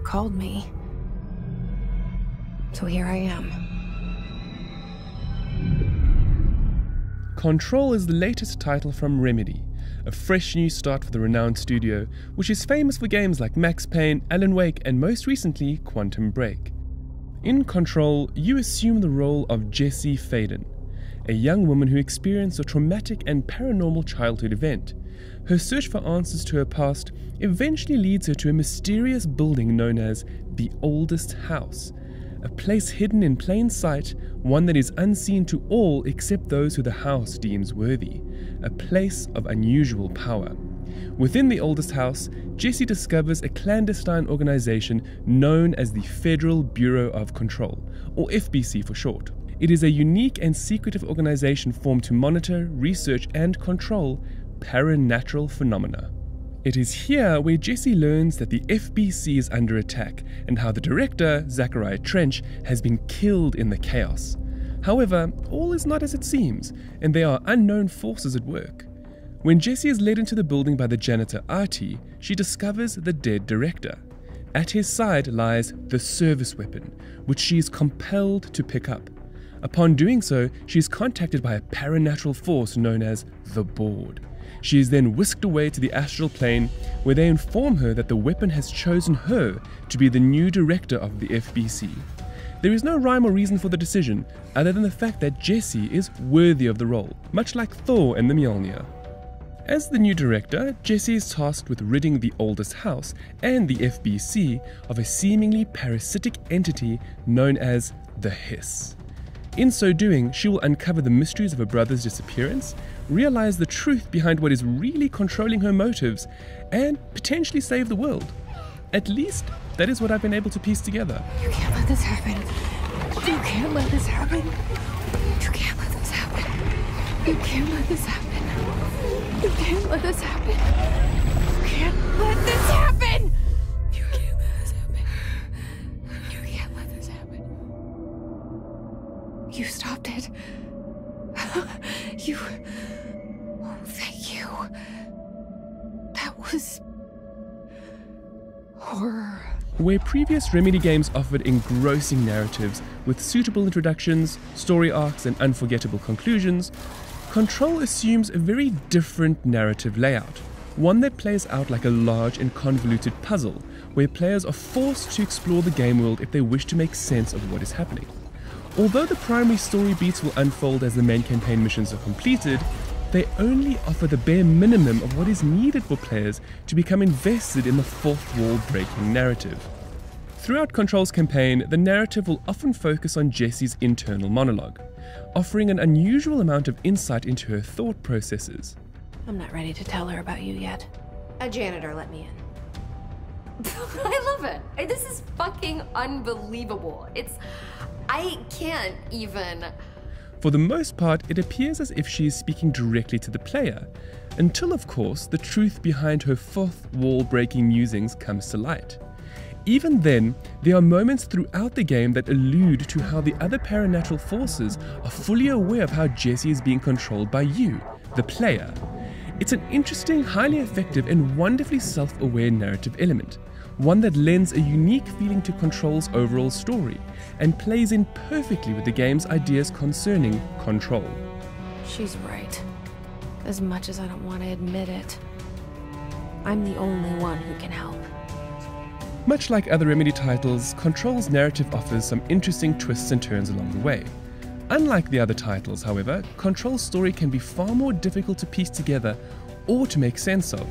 called me. So here I am. Control is the latest title from Remedy, a fresh new start for the renowned studio, which is famous for games like Max Payne, Alan Wake, and most recently, Quantum Break. In Control, you assume the role of Jessie Faden, a young woman who experienced a traumatic and paranormal childhood event. Her search for answers to her past eventually leads her to a mysterious building known as the Oldest House, a place hidden in plain sight, one that is unseen to all except those who the house deems worthy, a place of unusual power. Within the Oldest House, Jessie discovers a clandestine organization known as the Federal Bureau of Control, or FBC for short. It is a unique and secretive organization formed to monitor, research, and control paranatural phenomena. It is here where Jessie learns that the FBC is under attack and how the director, Zachariah Trench, has been killed in the chaos. However, all is not as it seems, and there are unknown forces at work. When Jessie is led into the building by the janitor Artie, she discovers the dead director. At his side lies the service weapon, which she is compelled to pick up. Upon doing so, she is contacted by a paranatural force known as the Board. She is then whisked away to the astral plane, where they inform her that the weapon has chosen her to be the new director of the FBC. There is no rhyme or reason for the decision, other than the fact that Jessie is worthy of the role, much like Thor and the Mjolnir. As the new director, Jessie is tasked with ridding the Oldest House and the FBC of a seemingly parasitic entity known as the Hiss. In so doing, she will uncover the mysteries of her brother's disappearance, realize the truth behind what is really controlling her motives, and potentially save the world. At least, that is what I've been able to piece together. You can't let this happen. You can't let this happen. You can't let this happen. You can't let this happen. You can't let this happen. You can't let this happen. You can't let this happen. You can't let this happen. You stopped it. You... Oh, thank you. That was... horror. Where previous Remedy games offered engrossing narratives with suitable introductions, story arcs, and unforgettable conclusions, Control assumes a very different narrative layout, one that plays out like a large and convoluted puzzle, where players are forced to explore the game world if they wish to make sense of what is happening. Although the primary story beats will unfold as the main campaign missions are completed, they only offer the bare minimum of what is needed for players to become invested in the fourth wall breaking narrative. Throughout Control's campaign, the narrative will often focus on Jessie's internal monologue, offering an unusual amount of insight into her thought processes. I'm not ready to tell her about you yet. A janitor let me in. I love it. This is fucking unbelievable. I can't even... For the most part, it appears as if she is speaking directly to the player, until of course the truth behind her fourth wall breaking musings comes to light. Even then, there are moments throughout the game that allude to how the other paranatural forces are fully aware of how Jessie is being controlled by you, the player. It's an interesting, highly effective, and wonderfully self-aware narrative element, one that lends a unique feeling to Control's overall story, and plays in perfectly with the game's ideas concerning control. She's right. As much as I don't want to admit it, I'm the only one who can help. Much like other Remedy titles, Control's narrative offers some interesting twists and turns along the way. Unlike the other titles, however, Control's story can be far more difficult to piece together or to make sense of.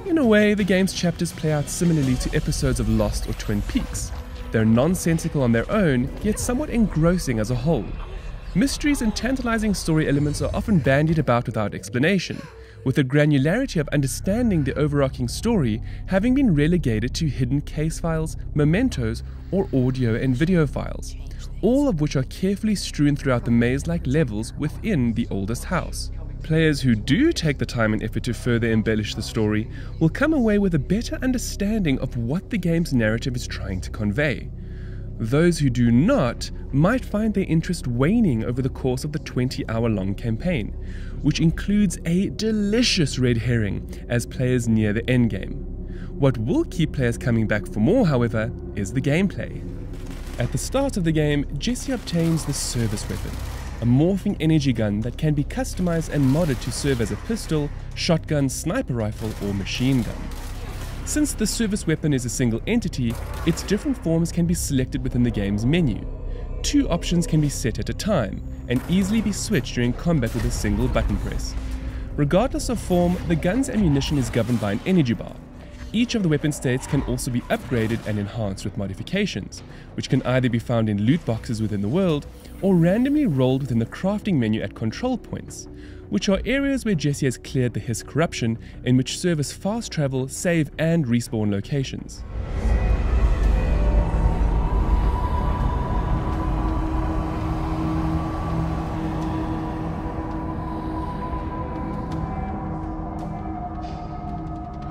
In a way, the game's chapters play out similarly to episodes of Lost or Twin Peaks. They're nonsensical on their own, yet somewhat engrossing as a whole. Mysteries and tantalizing story elements are often bandied about without explanation, with the granularity of understanding the overarching story having been relegated to hidden case files, mementos, or audio and video files, all of which are carefully strewn throughout the maze-like levels within the Oldest House. Players who do take the time and effort to further embellish the story will come away with a better understanding of what the game's narrative is trying to convey. Those who do not might find their interest waning over the course of the 20-hour-long campaign, which includes a delicious red herring as players near the endgame. What will keep players coming back for more, however, is the gameplay. At the start of the game, Jesse obtains the service weapon, a morphing energy gun that can be customized and modded to serve as a pistol, shotgun, sniper rifle, or machine gun. Since the service weapon is a single entity, its different forms can be selected within the game's menu. 2 options can be set at a time, and easily be switched during combat with a single button press. Regardless of form, the gun's ammunition is governed by an energy bar. Each of the weapon states can also be upgraded and enhanced with modifications, which can either be found in loot boxes within the world, or randomly rolled within the crafting menu at control points, which are areas where Jesse has cleared the Hiss corruption and which serve as fast travel, save and respawn locations.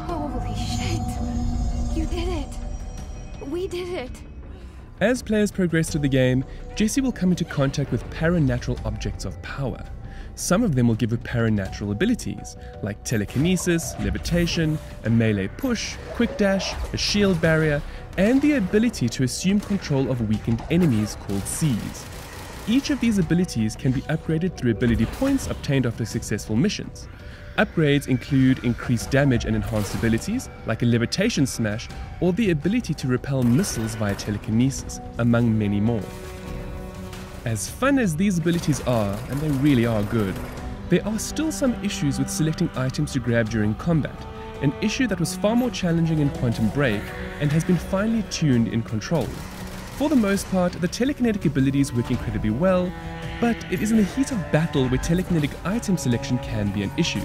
Holy shit. You did it. We did it. As players progress through the game, Jesse will come into contact with paranatural objects of power. Some of them will give her paranatural abilities, like telekinesis, levitation, a melee push, quick dash, a shield barrier, and the ability to assume control of weakened enemies called Cs. Each of these abilities can be upgraded through ability points obtained after successful missions. Upgrades include increased damage and enhanced abilities, like a levitation smash or the ability to repel missiles via telekinesis, among many more. As fun as these abilities are, and they really are good, there are still some issues with selecting items to grab during combat, an issue that was far more challenging in Quantum Break and has been finely tuned in Control. For the most part, the telekinetic abilities work incredibly well, but it is in the heat of battle where telekinetic item selection can be an issue.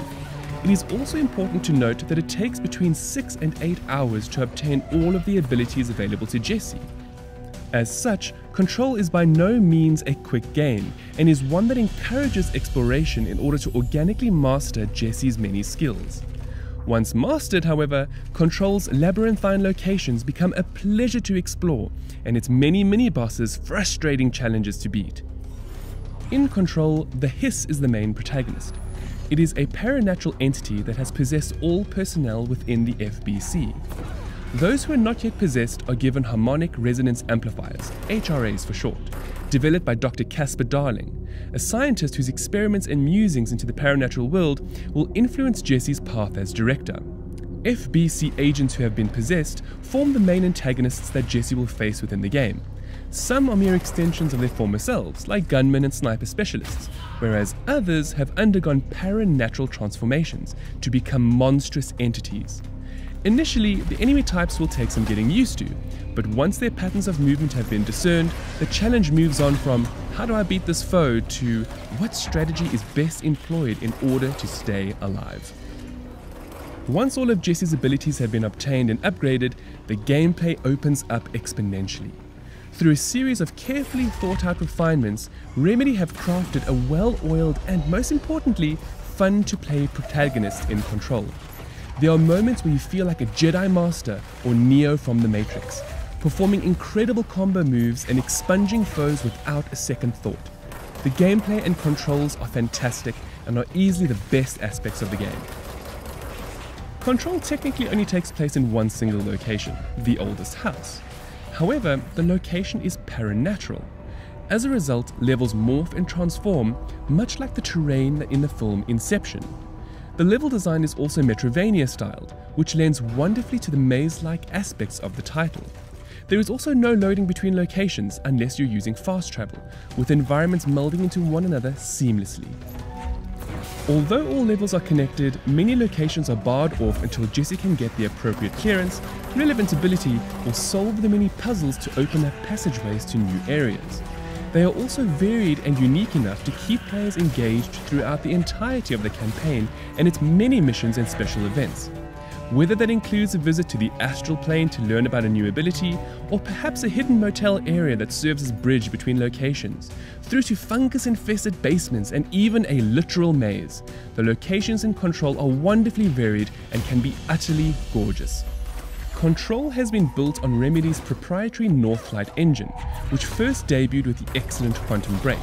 It is also important to note that it takes between 6 and 8 hours to obtain all of the abilities available to Jesse. As such, Control is by no means a quick game, and is one that encourages exploration in order to organically master Jesse's many skills. Once mastered, however, Control's labyrinthine locations become a pleasure to explore, and its many mini-bosses frustrating challenges to beat. In Control, the Hiss is the main protagonist. It is a paranatural entity that has possessed all personnel within the FBC. Those who are not yet possessed are given harmonic resonance amplifiers, HRAs for short, developed by Dr. Casper Darling, a scientist whose experiments and musings into the paranatural world will influence Jesse's path as director. FBC agents who have been possessed form the main antagonists that Jesse will face within the game. Some are mere extensions of their former selves, like gunmen and sniper specialists, whereas others have undergone paranatural transformations to become monstrous entities. Initially, the enemy types will take some getting used to, but once their patterns of movement have been discerned, the challenge moves on from how do I beat this foe to what strategy is best employed in order to stay alive. Once all of Jesse's abilities have been obtained and upgraded, the gameplay opens up exponentially. Through a series of carefully thought out refinements, Remedy have crafted a well-oiled and, most importantly, fun to play protagonist in Control. There are moments where you feel like a Jedi Master or Neo from the Matrix, performing incredible combo moves and expunging foes without a second thought. The gameplay and controls are fantastic and are easily the best aspects of the game. Control technically only takes place in one single location, the oldest house. However, the location is paranatural. As a result, levels morph and transform, much like the terrain in the film Inception. The level design is also Metroidvania styled, which lends wonderfully to the maze-like aspects of the title. There is also no loading between locations unless you're using fast travel, with environments melding into one another seamlessly. Although all levels are connected, many locations are barred off until Jesse can get the appropriate clearance, relevant ability, or solve the many puzzles to open up passageways to new areas. They are also varied and unique enough to keep players engaged throughout the entirety of the campaign and its many missions and special events. Whether that includes a visit to the astral plane to learn about a new ability, or perhaps a hidden motel area that serves as bridge between locations, through to fungus-infested basements and even a literal maze, the locations in Control are wonderfully varied and can be utterly gorgeous. Control has been built on Remedy's proprietary Northlight engine, which first debuted with the excellent Quantum Break.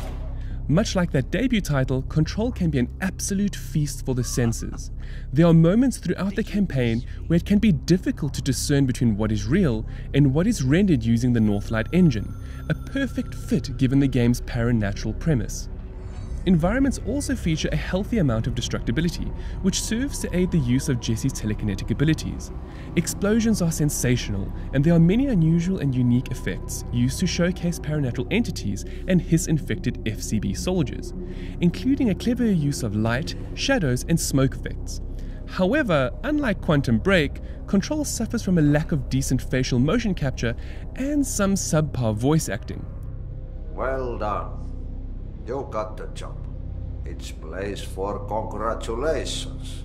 Much like that debut title, Control can be an absolute feast for the senses. There are moments throughout the campaign where it can be difficult to discern between what is real and what is rendered using the Northlight engine, a perfect fit given the game's paranatural premise. Environments also feature a healthy amount of destructibility, which serves to aid the use of Jesse's telekinetic abilities. Explosions are sensational, and there are many unusual and unique effects used to showcase paranatural entities and hiss-infected FCB soldiers, including a clever use of light, shadows, and smoke effects. However, unlike Quantum Break, Control suffers from a lack of decent facial motion capture and some subpar voice acting. Well done. You got the job. It's place for congratulations.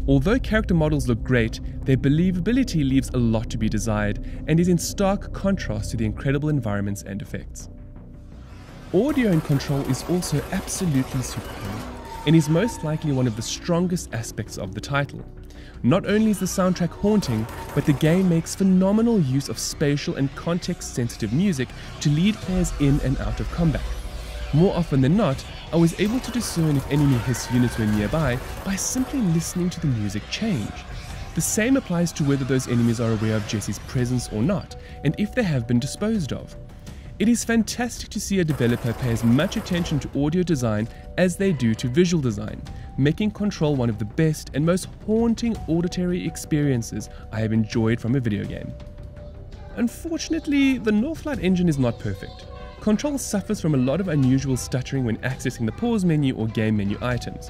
Although character models look great, their believability leaves a lot to be desired and is in stark contrast to the incredible environments and effects. Audio in Control is also absolutely superb and is most likely one of the strongest aspects of the title. Not only is the soundtrack haunting, but the game makes phenomenal use of spatial and context-sensitive music to lead players in and out of combat. More often than not, I was able to discern if enemy hiss units were nearby by simply listening to the music change. The same applies to whether those enemies are aware of Jesse's presence or not, and if they have been disposed of. It is fantastic to see a developer pay as much attention to audio design as they do to visual design, making Control one of the best and most haunting auditory experiences I have enjoyed from a video game. Unfortunately, the Northlight engine is not perfect. Control suffers from a lot of unusual stuttering when accessing the pause menu or game menu items.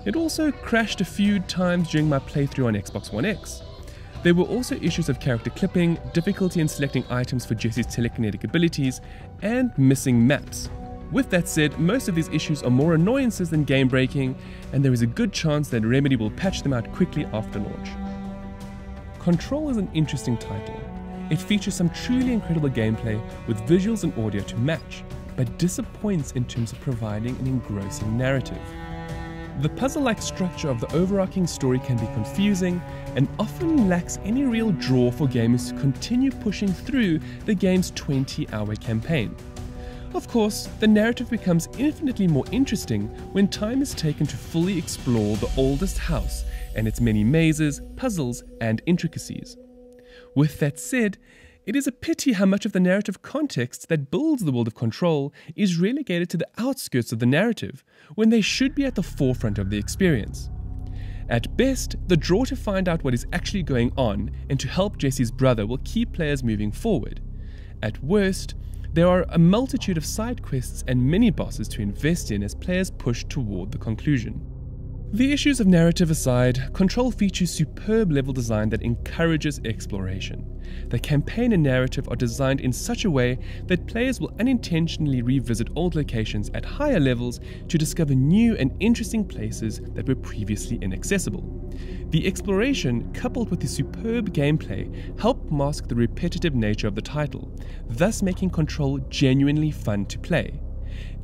It also crashed a few times during my playthrough on Xbox One X. There were also issues of character clipping, difficulty in selecting items for Jesse's telekinetic abilities, and missing maps. With that said, most of these issues are more annoyances than game breaking, and there is a good chance that Remedy will patch them out quickly after launch. Control is an interesting title. It features some truly incredible gameplay with visuals and audio to match, but disappoints in terms of providing an engrossing narrative. The puzzle-like structure of the overarching story can be confusing and often lacks any real draw for gamers to continue pushing through the game's 20-hour campaign. Of course, the narrative becomes infinitely more interesting when time is taken to fully explore the oldest house and its many mazes, puzzles, and intricacies. With that said, it is a pity how much of the narrative context that builds the world of Control is relegated to the outskirts of the narrative, when they should be at the forefront of the experience. At best, the draw to find out what is actually going on and to help Jesse's brother will keep players moving forward. At worst, there are a multitude of side quests and mini-bosses to invest in as players push toward the conclusion. The issues of narrative aside, Control features superb level design that encourages exploration. The campaign and narrative are designed in such a way that players will unintentionally revisit old locations at higher levels to discover new and interesting places that were previously inaccessible. The exploration, coupled with the superb gameplay, help mask the repetitive nature of the title, thus making Control genuinely fun to play.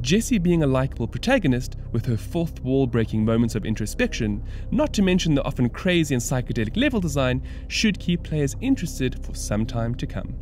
Jessie being a likeable protagonist, with her fourth wall-breaking moments of introspection, not to mention the often crazy and psychedelic level design, should keep players interested for some time to come.